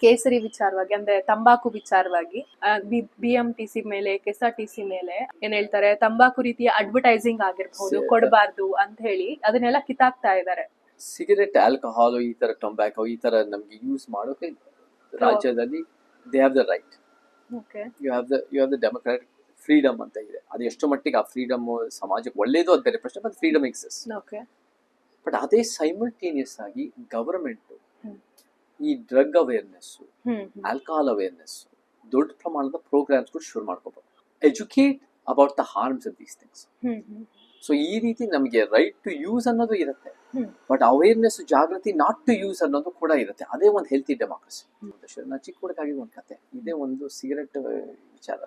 ಕೇಸರಿ ವಿಚಾರವಾಗಿ ಅಂದ್ರೆ ತಂಬಾಕು ವಿಚಾರವಾಗಿ BMTC ಮೇಲೆ KSRTC ಮೇಲೆ ಏನ್ ಹೇಳ್ತಾರೆ, ತಂಬಾಕು ರೀತಿಯ ಅಡ್ವರ್ಟೈಸಿಂಗ್ ಆಗಿರ್ಬಹುದು ಕೊಡಬಾರ್ದು ಅಂತ ಹೇಳಿ ಅದನ್ನೆಲ್ಲ ಕಿತ್ತಾಕ್ತಾ ಇದ್ದಾರೆ. ಸಿಗರೆಟ್, ಆಲ್ಕೋಹಾಲ್, ಈ ತರ ಟೊಂಬ್ಯಾಕೋ ಈ ತರ ನಮ್ಗೆ ಯೂಸ್ ಮಾಡೋಕೆ ರಾಜ್ಯದಲ್ಲಿ they have the right. You have the democratic freedom ಅಂತ ಇದೆ. ಅದು ಎಷ್ಟು ಮಟ್ಟಿಗೆ ಆ ಫ್ರೀಡಮ್ ಸಮಾಜಕ್ಕೆ ಒಳ್ಳೇದು ಅದು ಬೇರೆ ಪ್ರಶ್ನೆ, ಬಟ್ ಫ್ರೀಡಮ್ ಎಕ್ಸಿಸ್ಟ್. ಬಟ್ ಅದೇ ಸೈಮಲ್ಟೇನಿಯಸ್ ಆಗಿ ಗವರ್ಮೆಂಟ್ ಈ ಡ್ರಗ್ ಅವೇರ್ನೆಸ್, ಆಲ್ಕೋಹಾಲ್ ಅವೇರ್ನೆಸ್, ದೊಡ್ಡ ಪ್ರಮಾಣದ ಪ್ರೋಗ್ರಾಮ್ಸ್ ಕೂಡ ಶುರು ಮಾಡ್ಕೋಬಹುದು. Educate about the harms of these things. So ಈ ರೀತಿ ನಮಗೆ ರೈಟ್ ಟು ಯೂಸ್ ಅನ್ನೋದು ಇರುತ್ತೆ, ಬಟ್ ಅವೇರ್ನೆಸ್, ಜಾಗೃತಿ ನಾಟ್ ಟು ಯೂಸ್ ಅನ್ನೋದು ಕೂಡ ಇರುತ್ತೆ. ಅದೇ ಒಂದು ಹೆಲ್ತಿ ಡೆಮಾಕ್ರಸಿ. ನಾ ಚಿಕ್ಕ ಹುಡುಗಾಗಿ ಒಂದು ಕತೆ ಇದೇ, ಒಂದು ಸಿಗರೆಟ್ ವಿಚಾರ.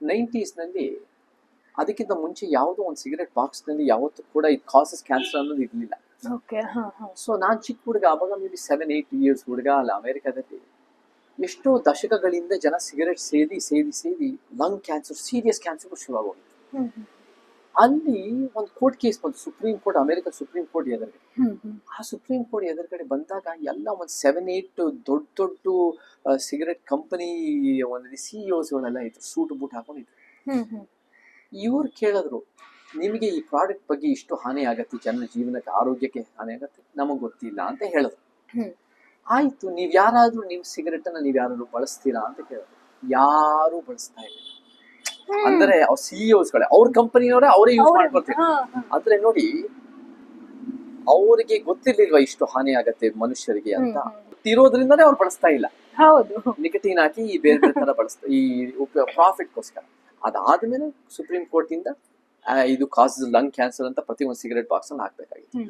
90s ನಲ್ಲಿ ಅದಕ್ಕಿಂತ ಮುಂಚೆ ಯಾವುದೋ ಒಂದು ಸಿಗರೆಟ್ ಬಾಕ್ಸ್ ನಲ್ಲಿ ಯಾವತ್ತೂ ಕೂಡ ಇದು ಕಾಸಸ್ ಕ್ಯಾನ್ಸರ್ ಅನ್ನೋದು ಇರ್ಲಿಲ್ಲ. ಸೊ ನಾನ್ ಚಿಕ್ಕ ಹುಡುಗ ಆವಾಗ ಮೇಬಿ 7-8 years ಹುಡುಗ ಅಲ್ಲ, ಅಮೆರಿಕಾದಲ್ಲಿ ಎಷ್ಟೋ ದಶಕಗಳಿಂದ ಜನ ಸಿಗರೆಟ್ ಸೇದಿ ಲಂಗ್ ಕ್ಯಾನ್ಸರ್, ಸೀರಿಯಸ್ ಕ್ಯಾನ್ಸರ್ ಶುರುವಾಗೋಗಿತ್ತು. ಅಲ್ಲಿ ಒಂದು ಕೋರ್ಟ್ ಕೇಸ್ ಬಂತು, supreme court, America supreme court ಎದುರುಗಡೆ. ಆ ಸುಪ್ರೀಂ ಕೋರ್ಟ್ ಎದುರುಗಡೆ ಬಂದಾಗ ಎಲ್ಲ ಒಂದು 7-8 ದೊಡ್ಡ ಸಿಗರೆಟ್ ಕಂಪನಿ ಒಂದು CEOsಗಳೆಲ್ಲ ಇದ್ರು, ಸೂಟ್ ಬೂಟ್ ಹಾಕೊಂಡಿದ್ರು. ಇವ್ರು ಕೇಳಿದ್ರು, ನಿಮಗೆ ಈ ಪ್ರಾಡಕ್ಟ್ ಬಗ್ಗೆ ಇಷ್ಟು ಹಾನಿ ಆಗತ್ತೆ, ಜನರ ಜೀವನಕ್ಕೆ, ಆರೋಗ್ಯಕ್ಕೆ ಹಾನಿ ಆಗತ್ತೆ, ನಮಗ್ ಗೊತ್ತಿಲ್ಲ ಅಂತ ಹೇಳಿದ್ರು. ಆಯ್ತು, ನೀವ್ ಯಾರಾದ್ರೂ ನಿಮ್ ಸಿಗರೆಟ್ ಅನ್ನ ನೀವ್ ಯಾರಾದ್ರೂ ಬಳಸ್ತೀರಾ ಅಂತ ಕೇಳಿದ್ರು. ಯಾರು ಬಳಸ್ತಾ ಇಲ್ಲ. ಅಂದ್ರೆ ಅವ್ರ CEOsಗಳೇ, ಅವ್ರ ಕಂಪನಿಯವರೇ ಅವರೇ ಯೂಸ್ ಮಾಡ್ಕೊಳ್ತಾರೆ. ಆದ್ರೆ ನೋಡಿ, ಅವ್ರಿಗೆ ಗೊತ್ತಿರ್ಲಿಲ್ವಾ ಇಷ್ಟು ಹಾನಿ ಆಗತ್ತೆ ಮನುಷ್ಯರಿಗೆ ಅಂತ. ಗೊತ್ತಿರೋದ್ರಿಂದಾನೇ ಅವ್ರು ಬಳಸ್ತಾ ಇಲ್ಲ. ನಿಕಟಿನ್ ಹಾಕಿ ಬೇರೆ ಬೇರೆ ತರ ಬಳಸ್ತಾ, ಈ ಪ್ರಾಫಿಟ್ಗೋಸ್ಕರ. ಅದಾದ್ಮೇಲೆ ಸುಪ್ರೀಂ ಕೋರ್ಟ್ ಇಂದ ಇದು ಕಾಸಸ್ ಲಂಗ್ ಕ್ಯಾನ್ಸರ್ ಅಂತ ಪ್ರತಿ ಒಂದು ಸಿಗರೆಟ್ ಬಾಕ್ಸ್ ಅಲ್ಲಿ ಹಾಕ್ಬೇಕಾಗಿತ್ತು.